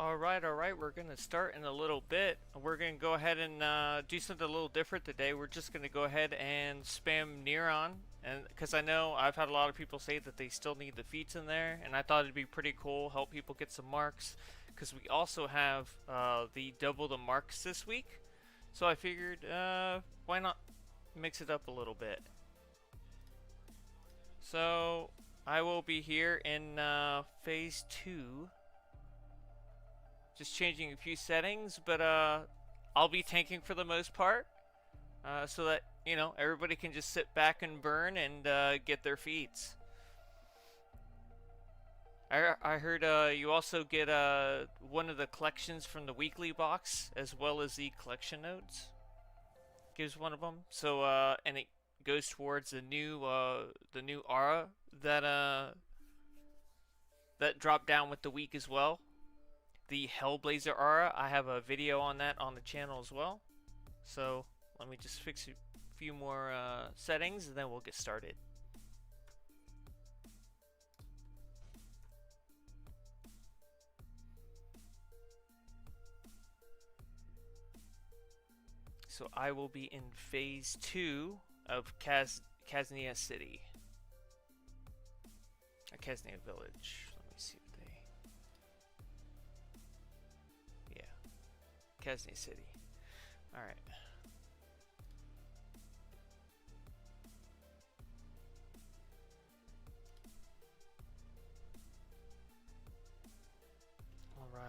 Alright, we're gonna start in a little bit. We're gonna go ahead and do something a little different today. We're just gonna go ahead and spam Neron, and because I know I've had a lot of people say that they still need the feats in there, and I thought it'd be pretty cool, help people get some marks, because we also have the double the marks this week. So I figured, why not mix it up a little bit? So I will be here in phase 2. Just changing a few settings, but I'll be tanking for the most part, so that, you know, everybody can just sit back and burn and get their feats. I heard you also get one of the collections from the weekly box, as well as the collection notes. Gives one of them. So and it goes towards the new aura that dropped down with the week as well. The Hellblazer aura, I have a video on that on the channel as well. So let me just fix a few more settings and then we'll get started. So I will be in phase 2 of Kaznia City. Kaznia Village. Let me see what they... Yeah. Kaznia City. Alright.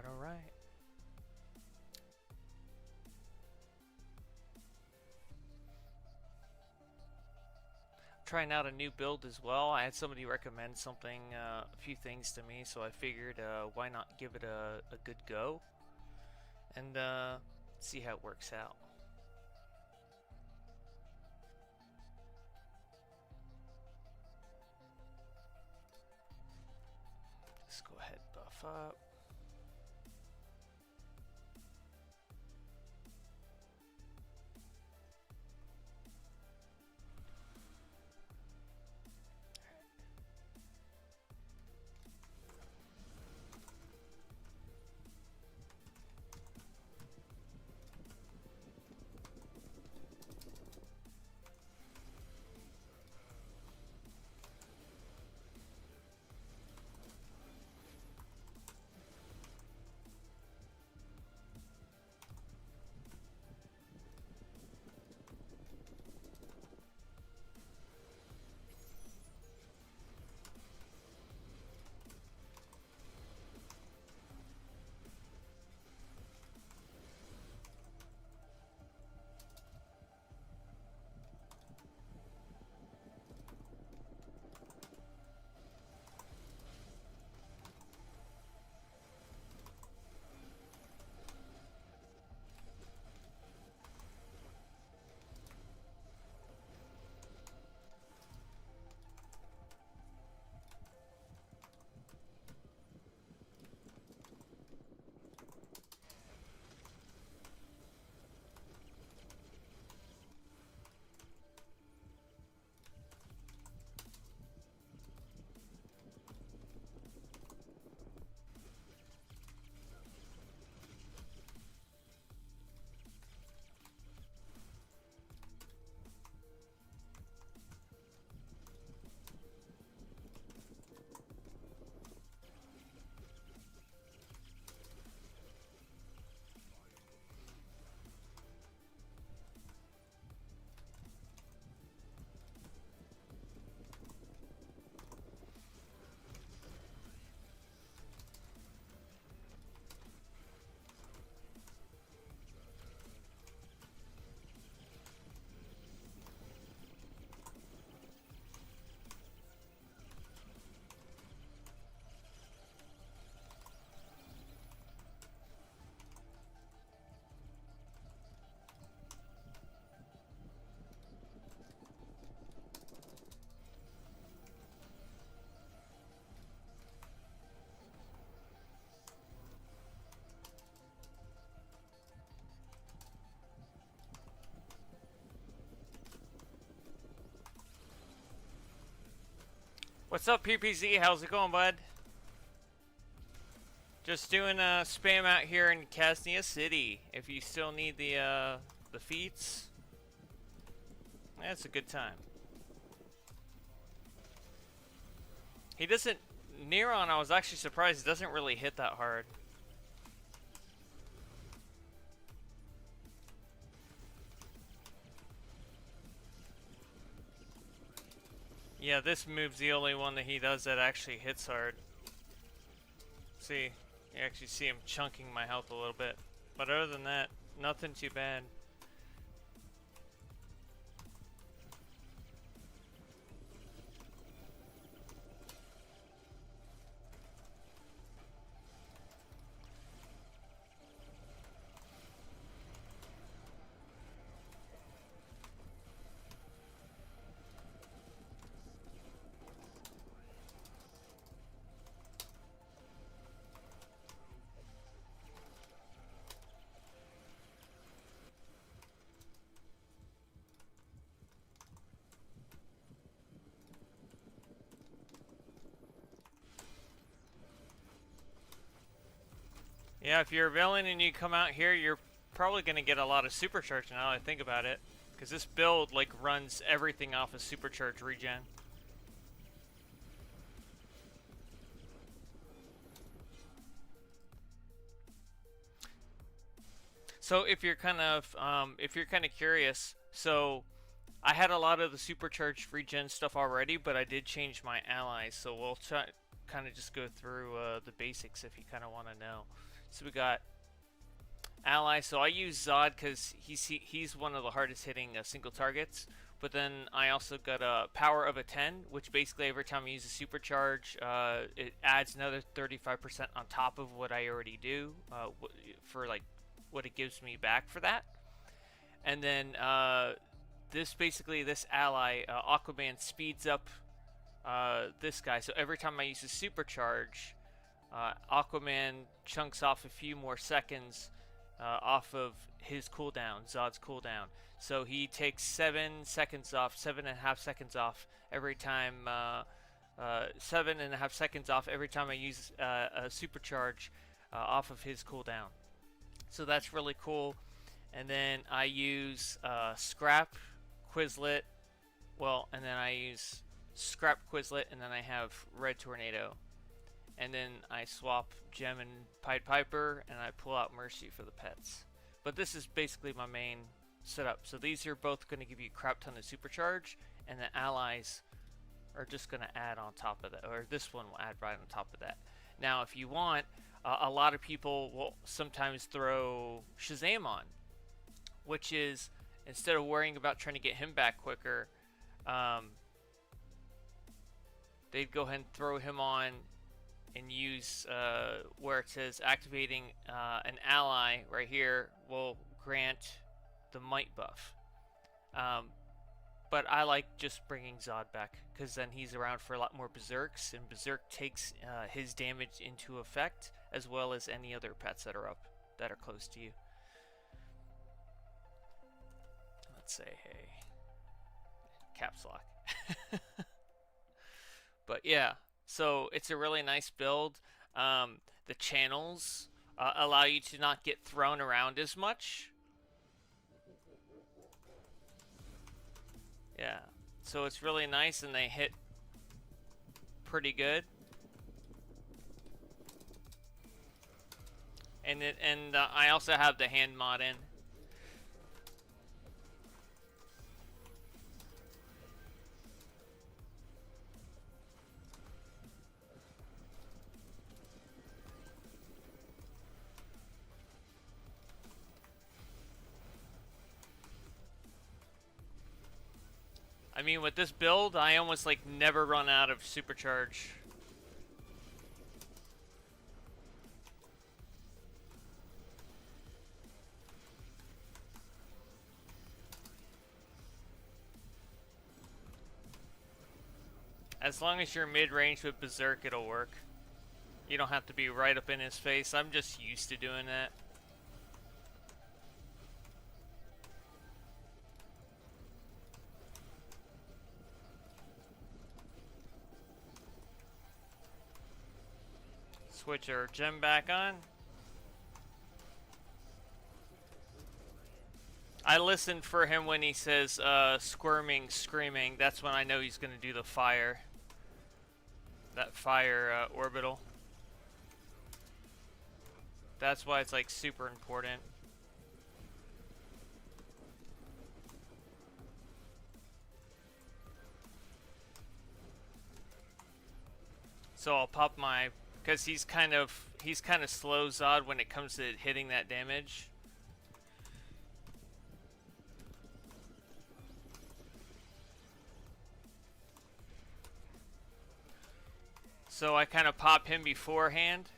Alright. Trying out a new build as well. I had somebody recommend something, a few things to me, so I figured why not give it a good go and see how it works out. Let's go ahead and buff up. What's up, PPZ? How's it going, bud? Just doing spam out here in Casnia City. If you still need the feats, that's a good time. He doesn't. Neron, I was actually surprised, he doesn't really hit that hard. Yeah, this move's the only one that he does that actually hits hard. See, you actually see him chunking my health a little bit. But other than that, nothing too bad. Yeah, if you're a villain and you come out here, you're probably going to get a lot of supercharge now that I think about it. Because this build, like, runs everything off of supercharge regen. So if you're kind of curious, so I had a lot of the supercharged regen stuff already, but I did change my allies. So we'll try, kind of just go through the basics if you kind of want to know. So we got ally. So I use Zod because he's one of the hardest hitting single targets. But then I also got a power of a 10, which basically every time I use a supercharge, it adds another 35% on top of what I already do for like what it gives me back for that. And then this ally, Aquaman, speeds up this guy. So every time I use a supercharge, Aquaman chunks off a few more seconds off of his cooldown, Zod's cooldown. So he takes 7.5 seconds off every time, 7.5 seconds off every time I use a supercharge off of his cooldown. So that's really cool. And then I use Scrap, Quizlet, and then I use Scrap, Quizlet, and then I have Red Tornado. And then I swap Gem and Pied Piper, and I pull out Mercy for the pets. But this is basically my main setup. So these are both going to give you a crap ton of supercharge, and the allies are just going to add on top of that, or this one will add right on top of that. Now, if you want, a lot of people will sometimes throw Shazam on, which is, instead of worrying about trying to get him back quicker, they'd go ahead and throw him on and use where it says activating an ally right here will grant the might buff. But I like just bringing Zod back because then he's around for a lot more berserks, and berserk takes his damage into effect as well as any other pets that are close to you. Let's say, hey, caps lock. But yeah, so it's a really nice build. The channels allow you to not get thrown around as much. Yeah, so it's really nice, and they hit pretty good. And I also have the hand mod in. I mean, with this build, I almost like never run out of supercharge. As long as you're mid-range with Berserk, it'll work. You don't have to be right up in his face. I'm just used to doing that. switch our gem back on. I listened for him when he says squirming, screaming. That's when I know he's going to do the fire. That fire orbital. That's why it's like super important. So I'll pop my, because he's kind of slow Zod when it comes to hitting that damage. So I kind of pop him beforehand.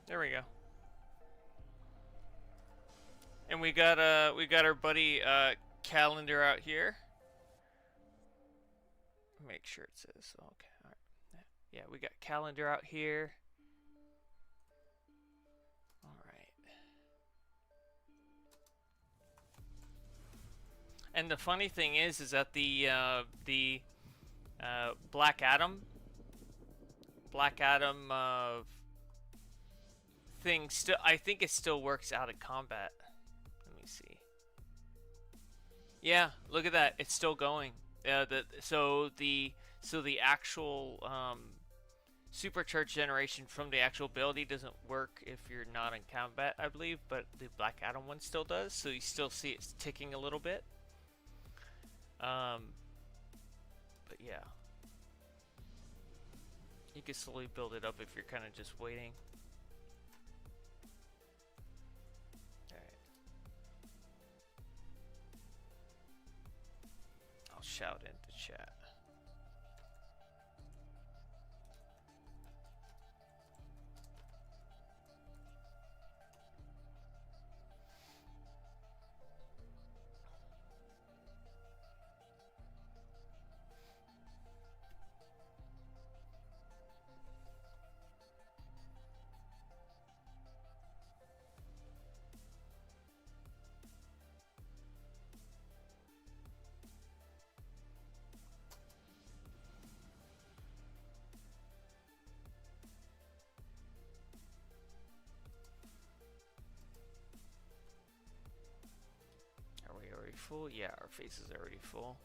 There we go. And we got our buddy calendar out here. Make sure it says okay. All right. Yeah, we got calendar out here. All right. And the funny thing is that the Black Adam thing still, I think it still works out of combat. Let me see. Yeah, look at that. It's still going. So the actual supercharged generation from the actual ability doesn't work if you're not in combat, I believe, but the Black Adam one still does. So you still see it's ticking a little bit. But yeah, you can slowly build it up if you're kind of just waiting. Shout into chat. Full? Yeah, our face is already full.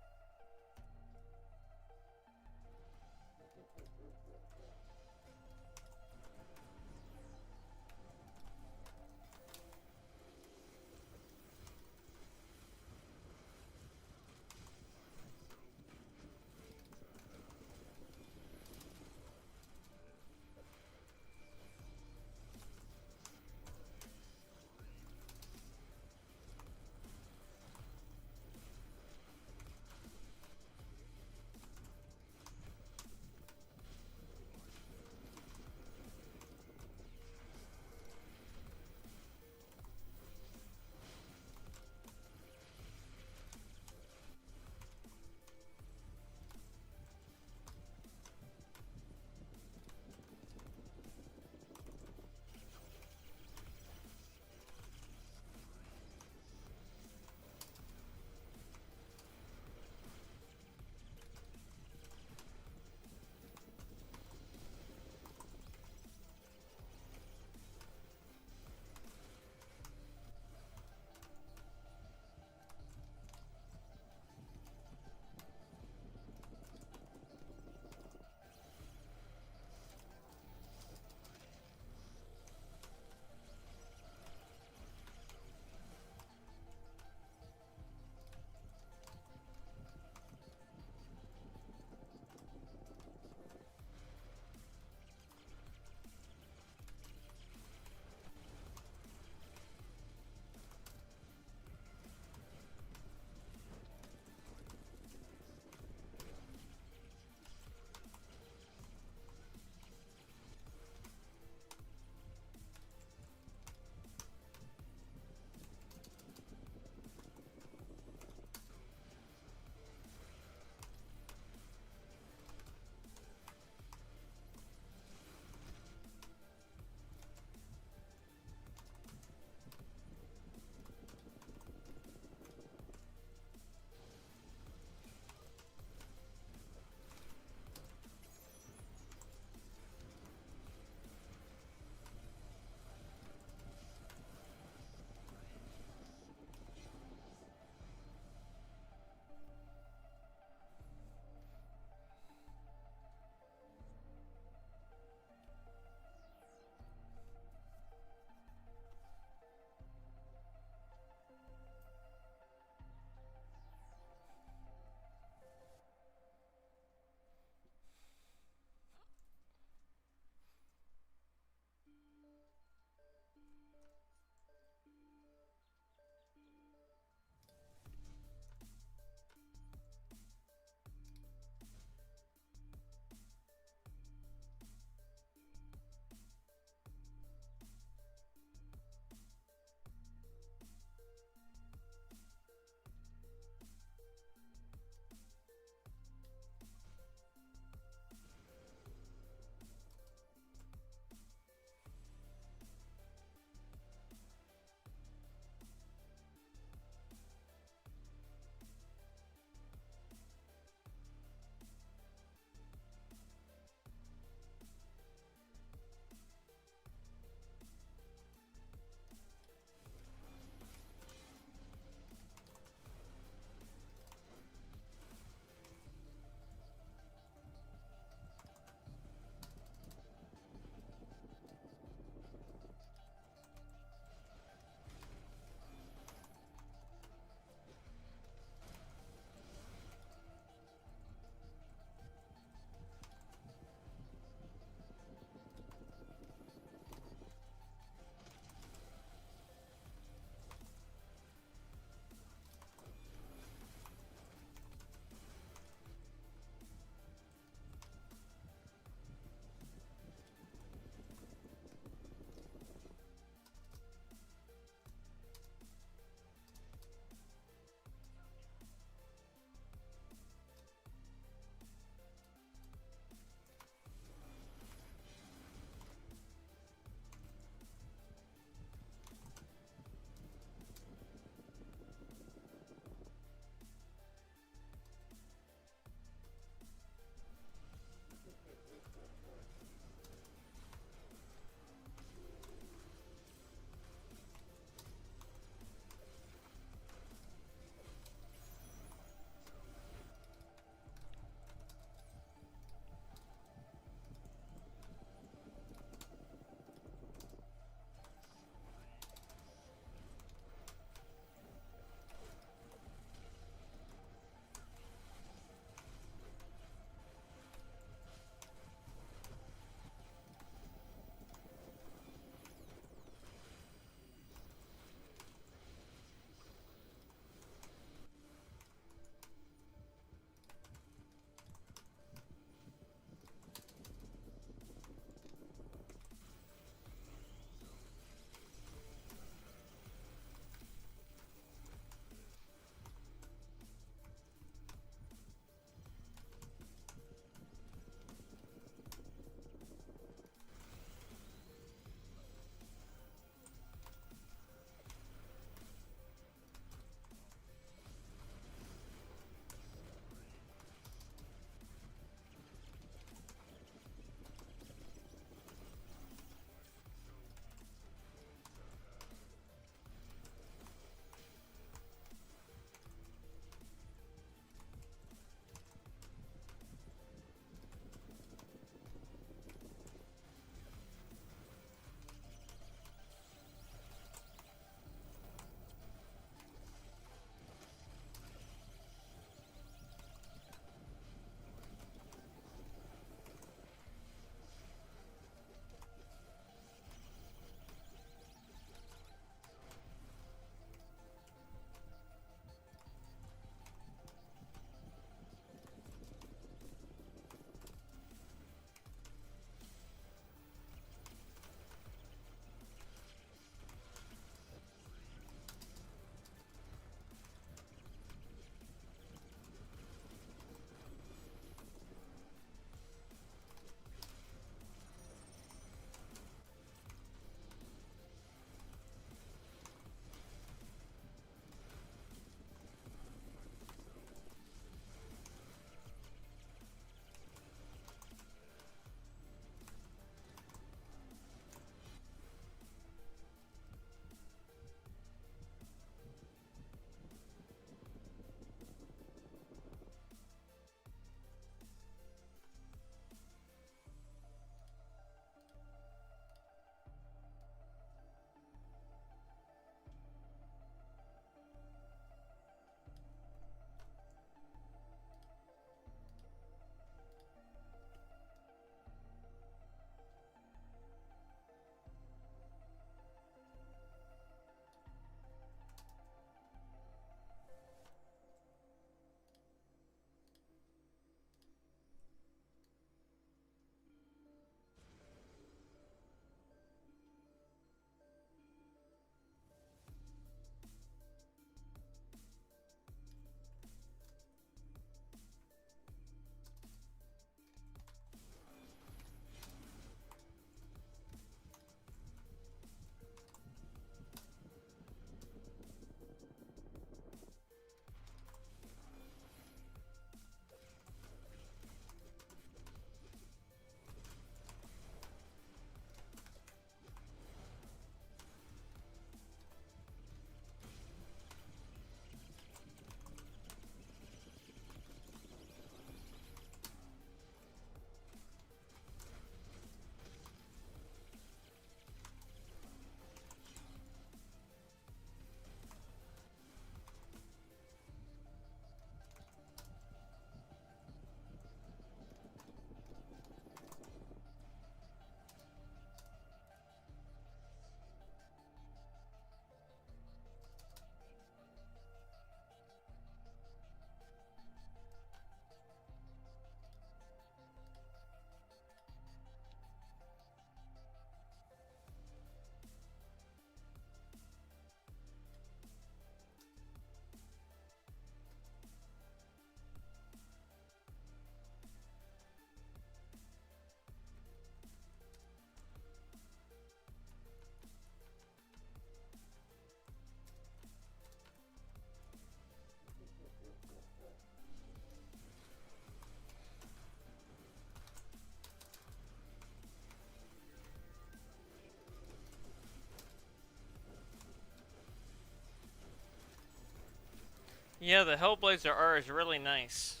Yeah, the Hellblazer R is really nice.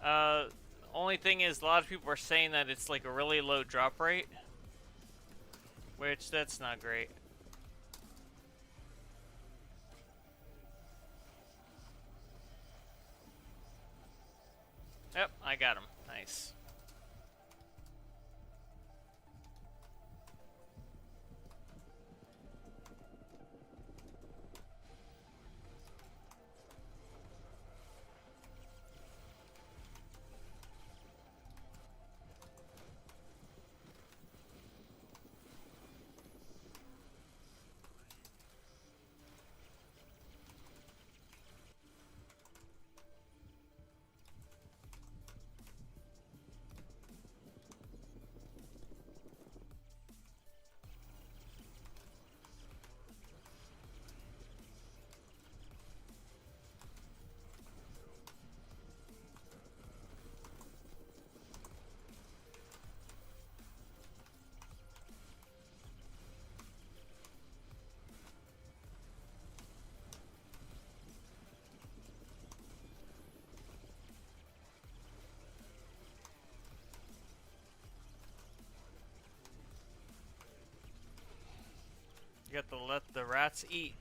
Uh, only thing is, a lot of people are saying that it's like a really low drop rate, which that's not great. Yep, I got him. Nice. You got to let the rats eat.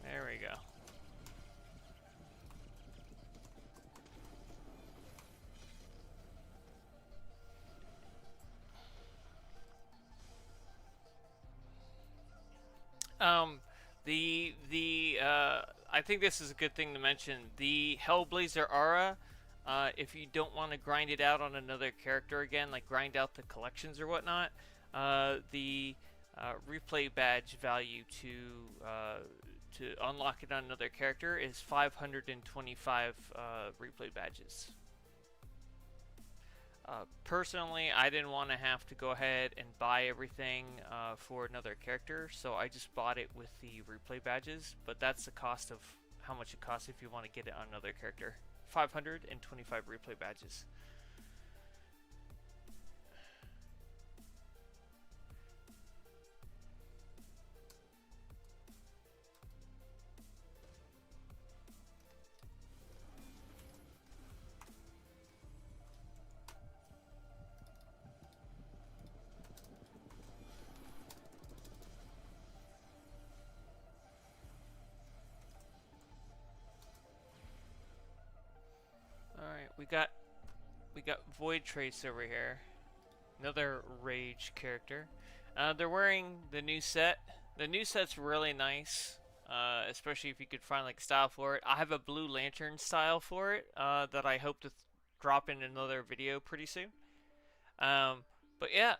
There we go. Um, I think this is a good thing to mention. The Hellblazer Aura, if you don't want to grind it out on another character again, like grind out the collections or whatnot, the replay badge value to unlock it on another character is 525 replay badges. Personally, I didn't want to have to go ahead and buy everything for another character, so I just bought it with the replay badges, but that's the cost of how much it costs if you want to get it on another character. 525 replay badges. Alright, we got Void Trace over here. Another Rage character. They're wearing the new set. The new set's really nice, especially if you could find like style for it. I have a Blue Lantern style for it that I hope to drop in another video pretty soon. Um, but yeah,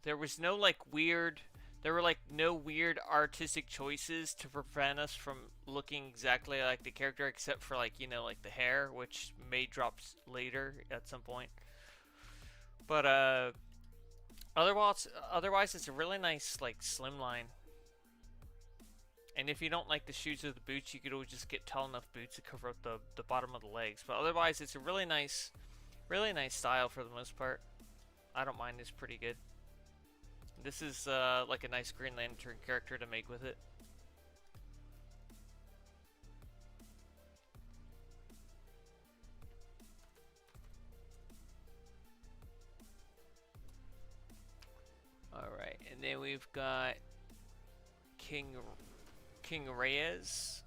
there was no like weird. There were like no weird artistic choices to prevent us from looking exactly like the character, except for like like the hair, which may drop later at some point. But otherwise it's a really nice like slimline. And if you don't like the shoes or the boots, you could always just get tall enough boots to cover up the bottom of the legs. But otherwise, it's a really nice style for the most part. I don't mind. It's pretty good. This is like a nice Green Lantern character to make with it. Alright, and then we've got King Reyes.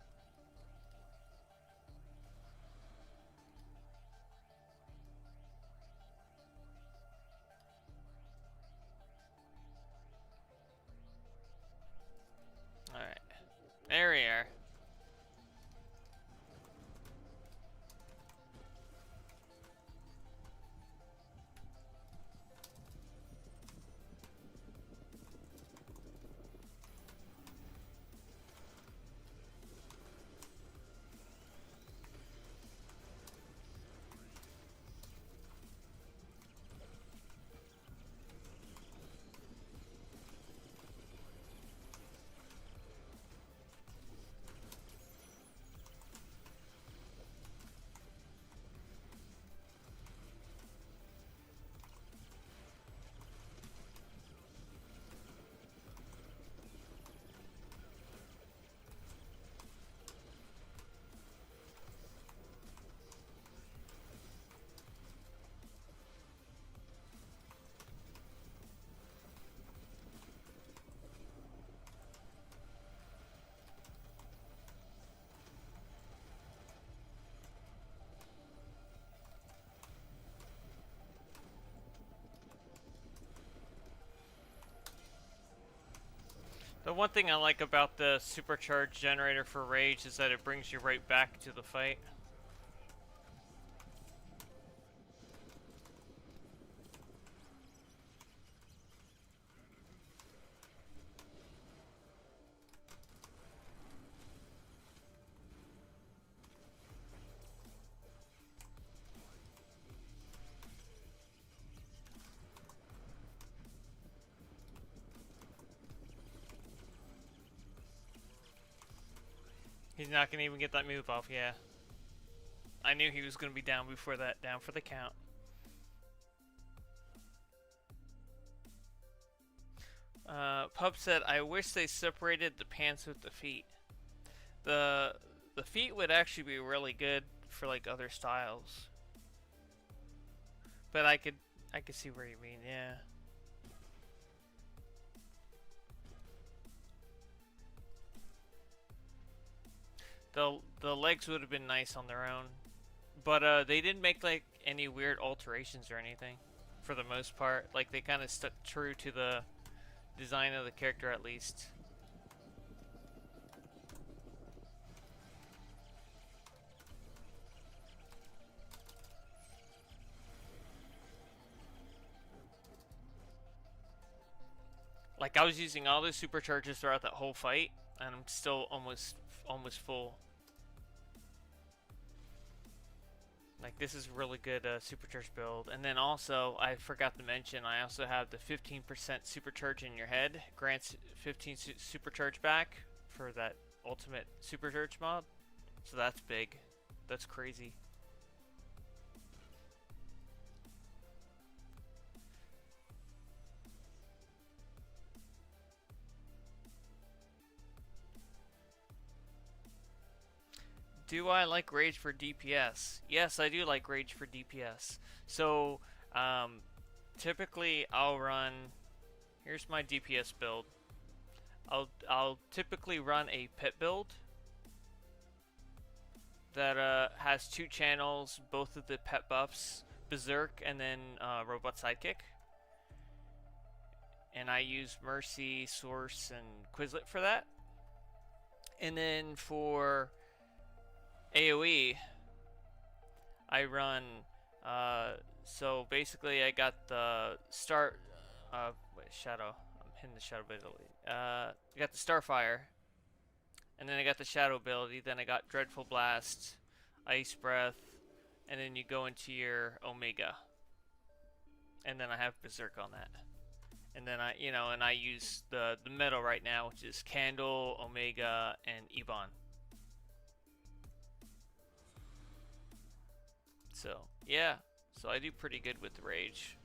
Alright, there we are. one thing I like about the supercharged generator for Rage is that it brings you right back to the fight. He's not gonna even get that move off, yeah. I knew he was gonna be down before that, down for the count. Pup said, I wish they separated the pants with the feet. The feet would actually be really good for like other styles. But I could see where you mean, yeah. The legs would have been nice on their own. But they didn't make like any weird alterations or anything for the most part. Like they kind of stuck true to the design of the character at least. Like I was using all the supercharges throughout that whole fight, and I'm still almost full. Like this is really good supercharge build. And then also, I forgot to mention, I also have the 15% supercharge in your head. Grants 15 supercharge back for that ultimate supercharge mod. So that's big. That's crazy. Do I like Rage for DPS? Yes, I do like Rage for DPS. So, typically I'll run. Here's my DPS build. I'll typically run a pit build that has 2 channels, both of the pet buffs, Berserk and then Robot Sidekick. And I use Mercy, Source, and Quizlet for that. And then for AoE, I run, so basically I got the start, Shadow, I'm hitting the Shadow ability, I got the Starfire, and then I got the Shadow ability, then I got Dreadful Blast, Ice Breath, and then you go into your Omega, and then I have Berserk on that. And then I use the metal right now, which is Candle, Omega, and Ebon. So, yeah. So I do pretty good with the Rage.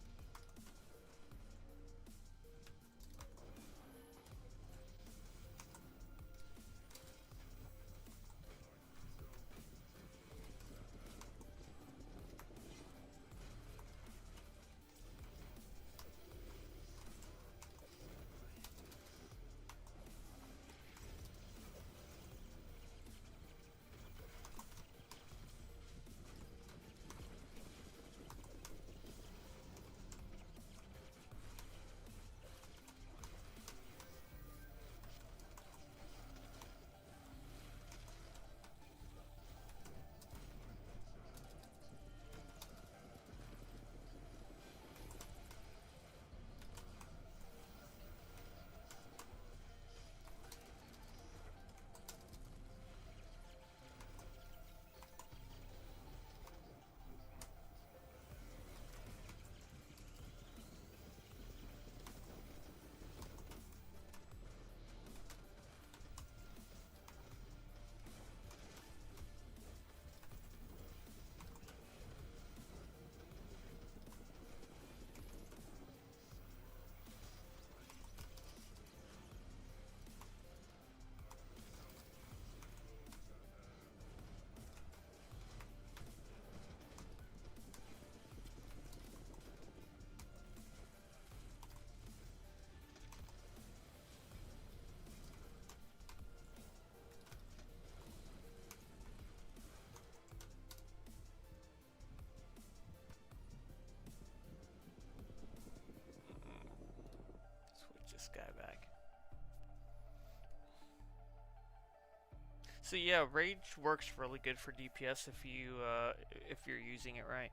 So yeah, rage works really good for DPS if you're using it right,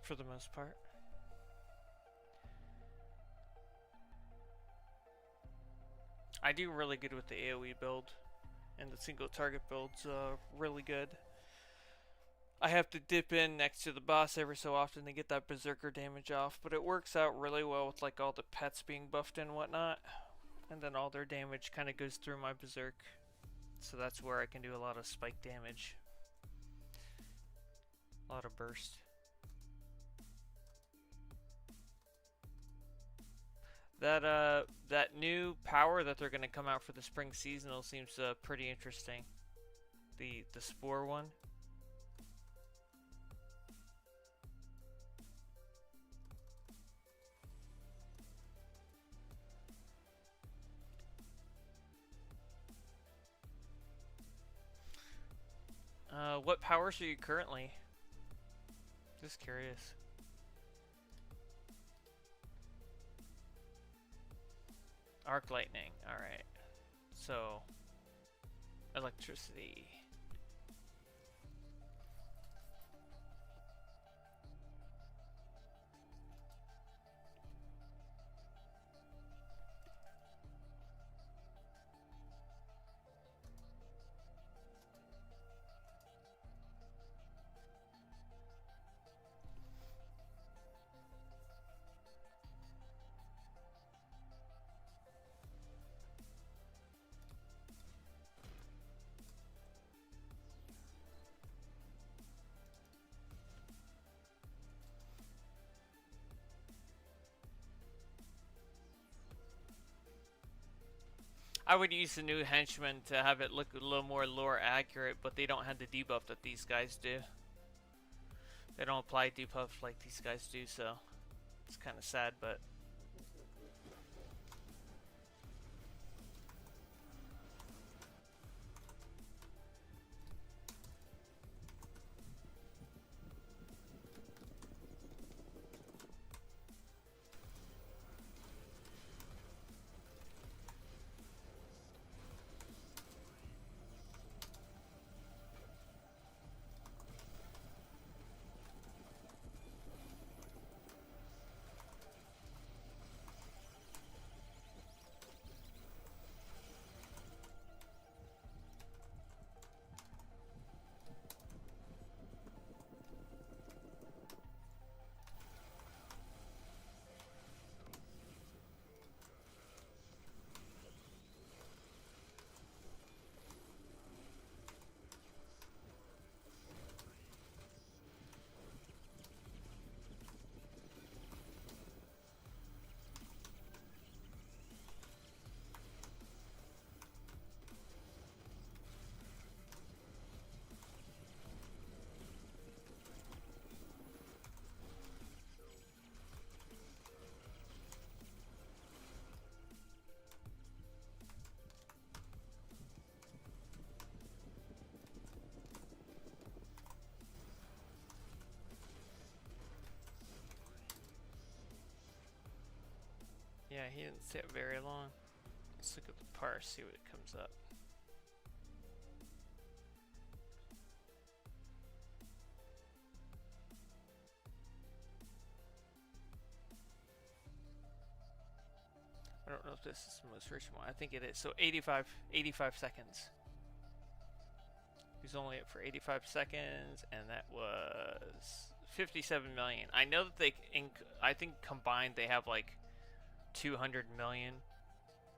for the most part. I do really good with the AoE build, and the single target build's really good. I have to dip in next to the boss every so often to get that berserker damage off, but it works out really well with like all the pets being buffed and whatnot, and then all their damage kind of goes through my berserk, so that's where I can do a lot of spike damage, a lot of burst. That new power that they're gonna come out for the spring seasonal seems pretty interesting. The spore one. What powers are you currently? Just curious. Arc lightning. All right. So, electricity. I would use the new henchman to have it look a little more lore accurate, but they don't have the debuff that these guys do. They don't apply debuff like these guys do, so it's kind of sad, but yeah, he didn't sit very long. Let's look at the parse, see what it comes up. I don't know if this is the most recent one. I think it is. So 85 seconds. He's only up for 85 seconds, and that was 57 million. I know that I think combined they have like 200 million,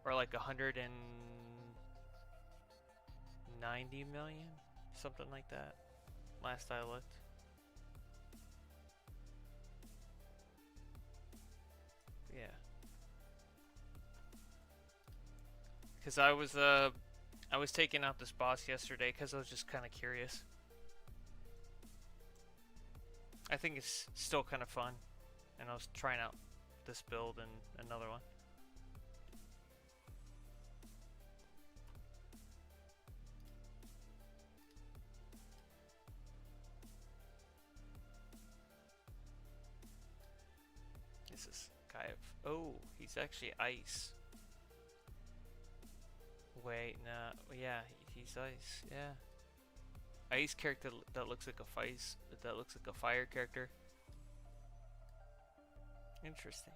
or like 190 million, something like that. Last I looked. Yeah. Because I was taking out this boss yesterday because I was just kind of curious. I think it's still kind of fun, and I was trying out this build and another one. This guy, oh, he's actually ice. Wait, no, yeah, he's ice. Yeah, ice character that looks like a fire character. Interesting.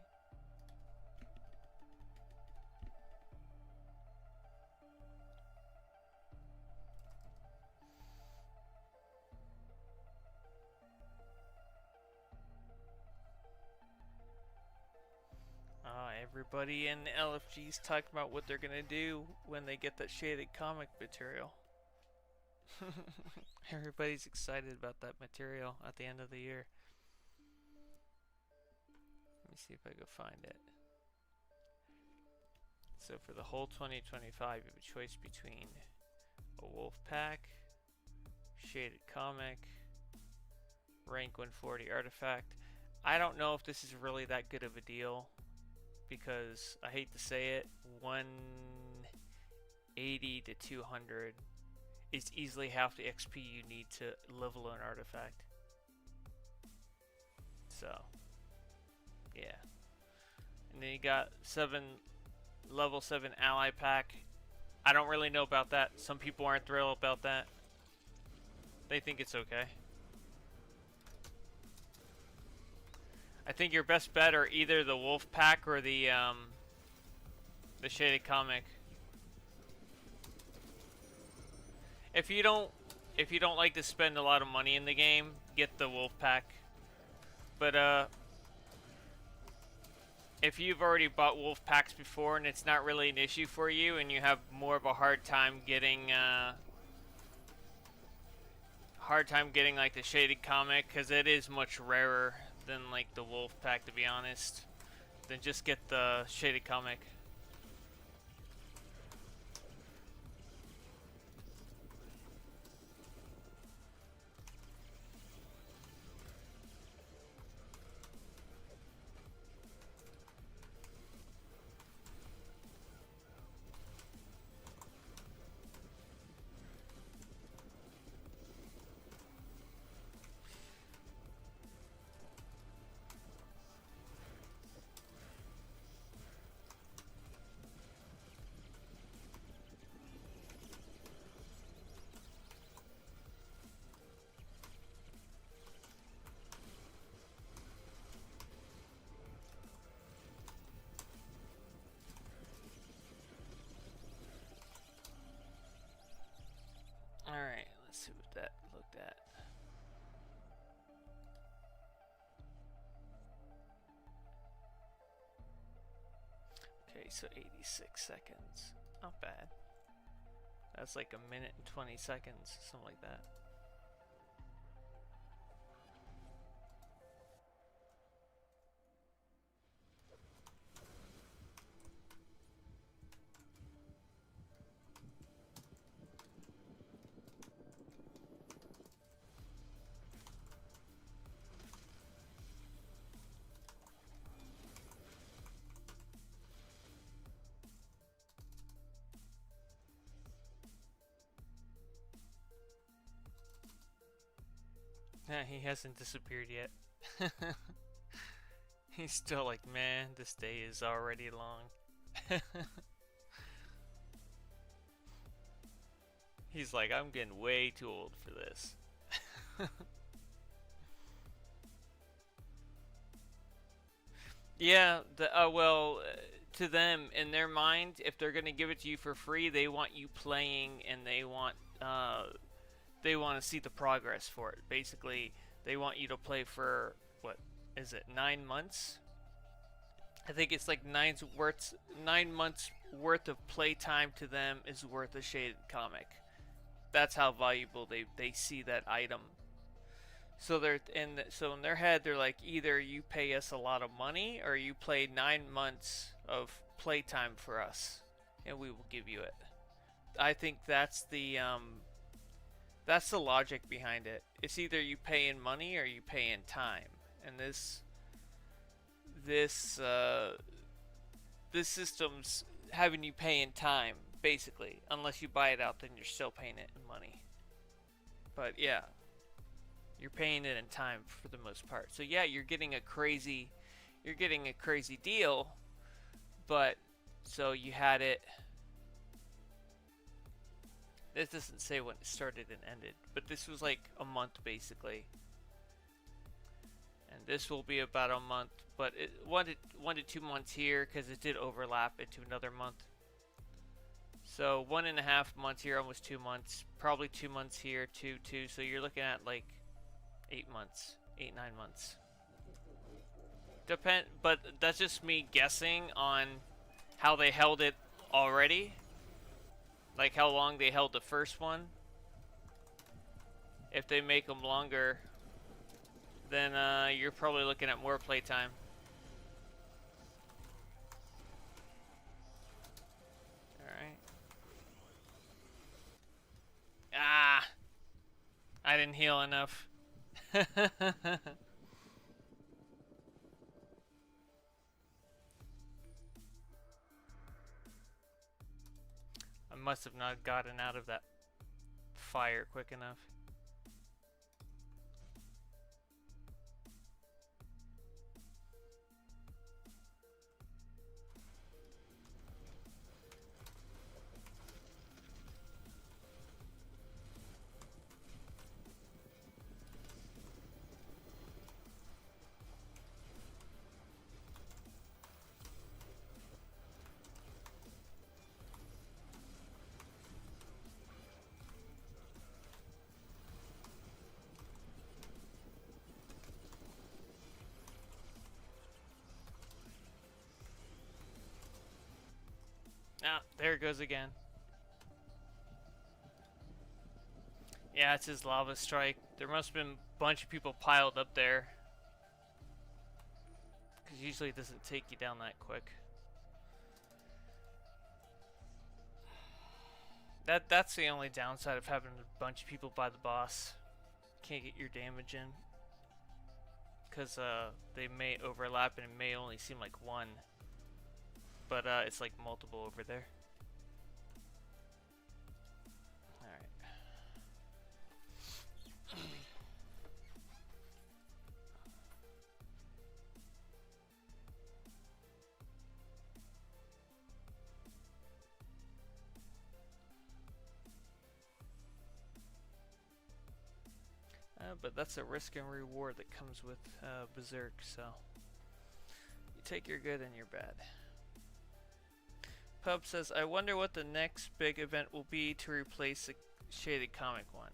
Everybody in LFG's talking about what they're gonna do when they get that shaded comic material. Everybody's excited about that material at the end of the year. Let me see if I can find it. So for the whole 2025, you have a choice between a wolf pack, shaded comic, rank 140 artifact. I don't know if this is really that good of a deal, because I hate to say it, 180 to 200 is easily half the XP you need to level an artifact. So, yeah. And then you got level 7 ally pack. I don't really know about that. Some people aren't thrilled about that. They think it's okay. I think your best bet are either the wolf pack or the shaded comic. If you don't like to spend a lot of money in the game, get the wolf pack. But if you've already bought wolf packs before and it's not really an issue for you, and you have more of a hard time getting like the shaded comic, because it is much rarer than like the wolf pack, to be honest, then just get the shaded comic. Alright, let's see what that looked at. Okay, so 86 seconds. Not bad. That's like a minute and 20 seconds, something like that. Yeah, he hasn't disappeared yet. He's still like, man, this day is already long. He's like, I'm getting way too old for this. Yeah, to them, in their mind, if they're gonna give it to you for free, they want you playing, and they want to see the progress for it. Basically, they want you to play for, what is it, 9 months? I think it's like 9 months worth of playtime to them is worth a shaded comic. That's how valuable they see that item. So in their head, they're like, either you pay us a lot of money, or you play 9 months of playtime for us, and we will give you it. I think that's the logic behind it. It's either you pay in money or you pay in time, and this system's having you pay in time, basically. Unless you buy it out, then you're still paying it in money. But yeah, you're paying it in time for the most part. So yeah, you're getting a crazy deal. But so you had it. It doesn't say when it started and ended, but this was like a month basically. And this will be about a month, but it 1 to 2 months here because it did overlap into another month. So 1.5 months here, almost 2 months. Probably 2 months here, two. So you're looking at like 8 months, 8, 9 months. But that's just me guessing on how they held it already. Like how long they held the first one. If they make them longer, then you're probably looking at more playtime. Alright. Ah! I didn't heal enough. I must have not gotten out of that fire quick enough. Ah, there it goes again. Yeah, it's his lava strike. There must have been a bunch of people piled up there. Because usually it doesn't take you down that quick. That's the only downside of having a bunch of people by the boss. Can't get your damage in. Because they may overlap and it may only seem like one. But it's like multiple over there. But that's a risk and reward that comes with Berserk, so you take your good and your bad. Pub says, I wonder what the next big event will be to replace the shaded comic one.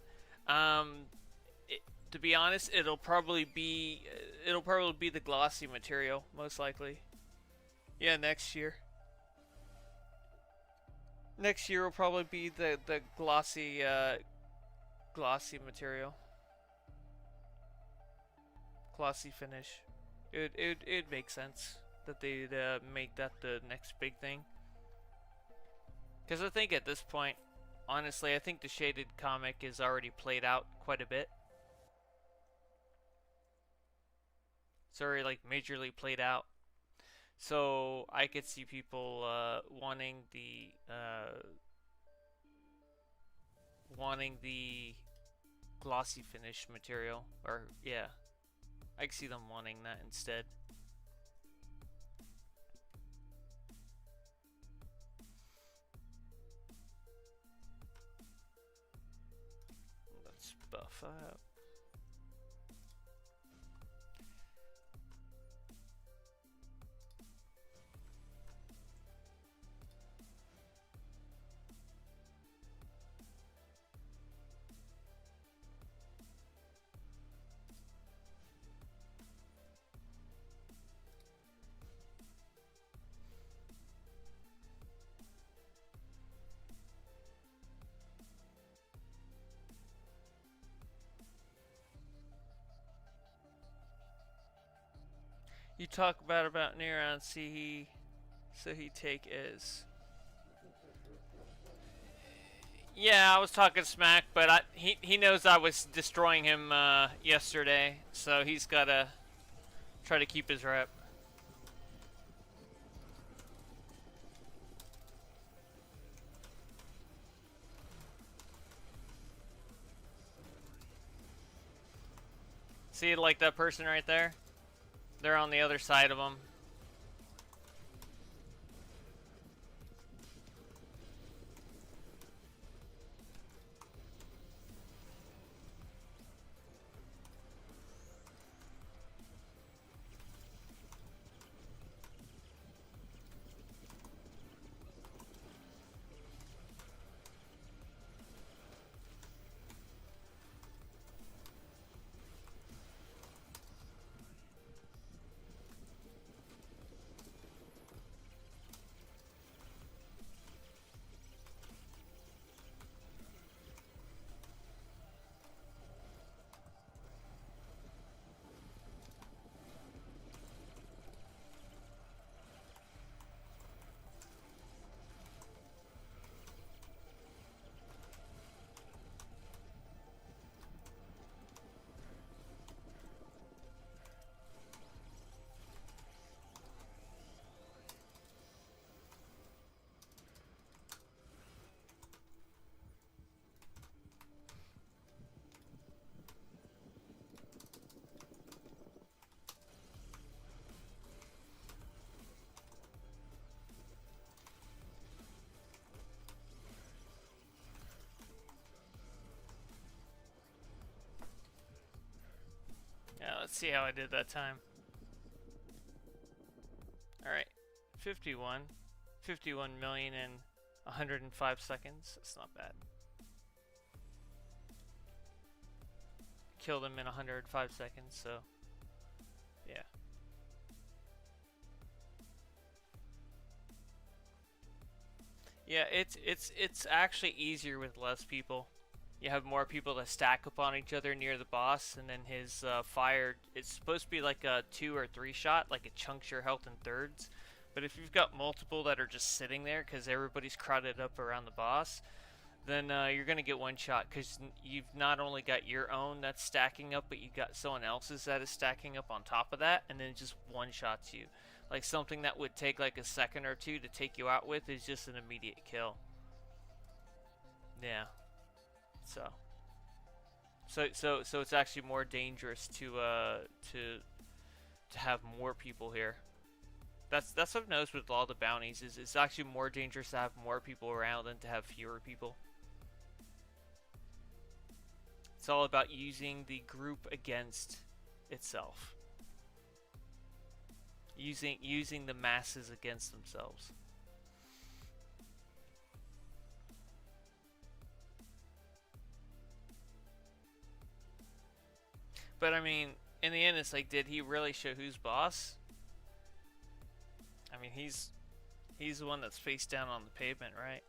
To be honest, it'll probably be the glossy material, most likely. Yeah, next year. Next year will probably be the glossy material. Glossy finish. It'd make sense that they'd make that the next big thing. Because I think at this point, honestly, I think the shaded comic is already played out quite a bit. It's already like majorly played out. So I could see people wanting the glossy finish material, or yeah, I can see them wanting that instead. Let's buff up. You talk about Neron, so he take is. Yeah, I was talking smack, but he knows I was destroying him yesterday, so he's gotta try to keep his rep. See, like that person right there? They're on the other side of them. Let's see how I did that time. Alright, 51. 51 million in 105 seconds. That's not bad. Killed him in 105 seconds, so yeah. Yeah, it's actually easier with less people. You have more people that stack up on each other near the boss, and then his fire, it's supposed to be like a 2 or 3 shot, like it chunks your health in thirds. But if you've got multiple that are just sitting there because everybody's crowded up around the boss, then you're going to get one shot because you've not only got your own that's stacking up, but you got someone else's that is stacking up on top of that, and then it just one shots you. Like something that would take like a second or two to take you out with is just an immediate kill. Yeah. So it's actually more dangerous to have more people here. That's what I've noticed with all the bounties is it's actually more dangerous to have more people around than to have fewer people. It's all about using the group against itself. Using the masses against themselves. But I mean, in the end, it's like, did he really show who's boss? I mean, he's the one that's face down on the pavement, right?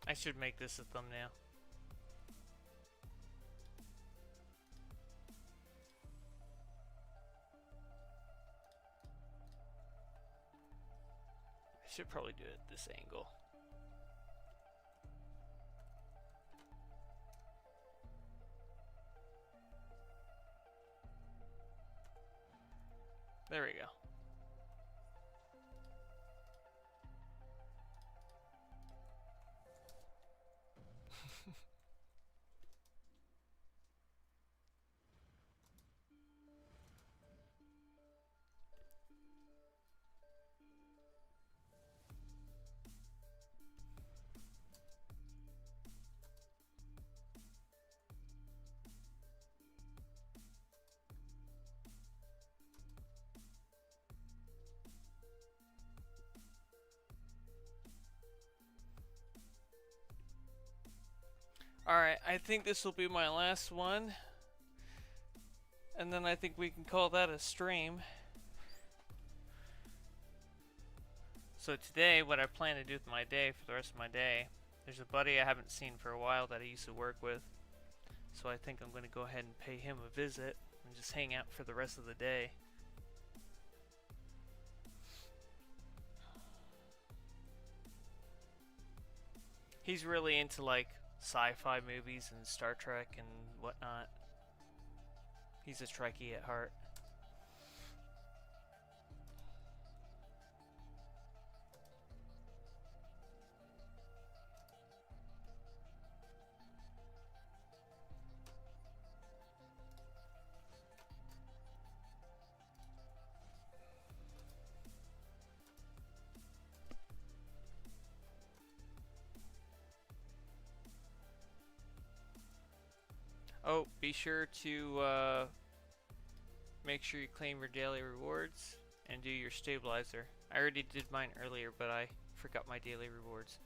I should make this a thumbnail. I should probably do it at this angle. There we go. Alright, I think this will be my last one. And then I think we can call that a stream. So today, what I plan to do with my day, for the rest of my day, there's a buddy I haven't seen for a while that I used to work with. So I think I'm going to go ahead and pay him a visit and just hang out for the rest of the day. He's really into like sci-fi movies and Star Trek and whatnot. He's a Trekkie at heart. Oh, be sure to make sure you claim your daily rewards and do your stabilizer. I already did mine earlier, but I forgot my daily rewards.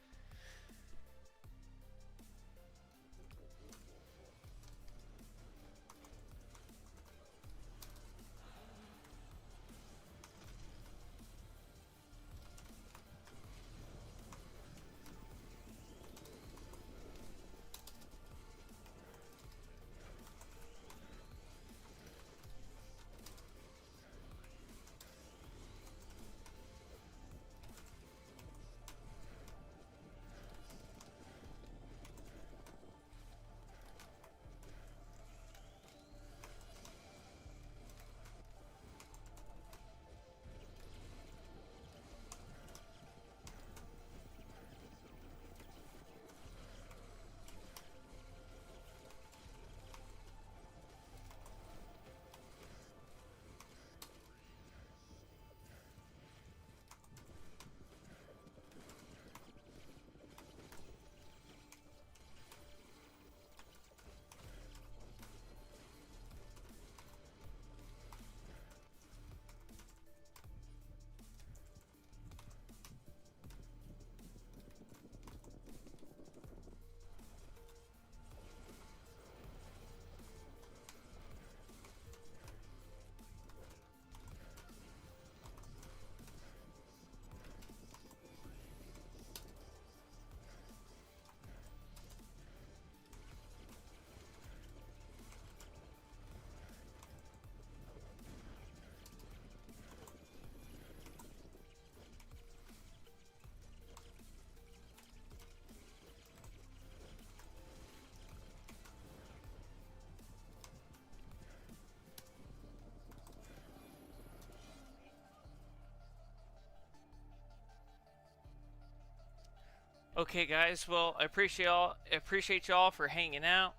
Okay, guys. Well, I appreciate y'all for hanging out.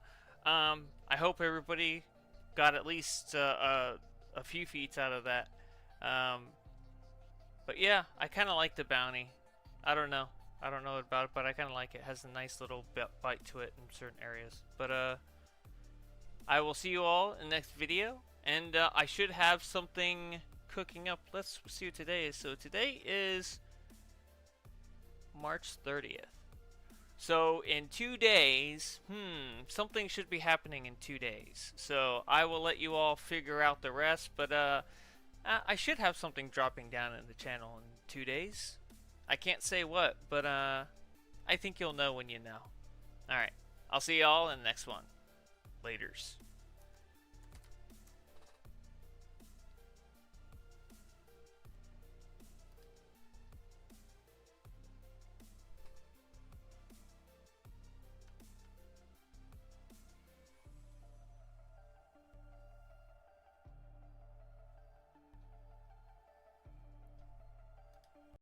I hope everybody got at least a few feats out of that. But yeah, I kind of like the bounty. I don't know. I don't know about it, but I kind of like it. It has a nice little bite to it in certain areas. But I will see you all in the next video, and I should have something cooking up. Let's see what today is. So today is March 30th. So in 2 days, something should be happening in 2 days. So I will let you all figure out the rest, but I should have something dropping down in the channel in 2 days. I can't say what, but I think you'll know when you know. Alright, I'll see y'all in the next one. Laters.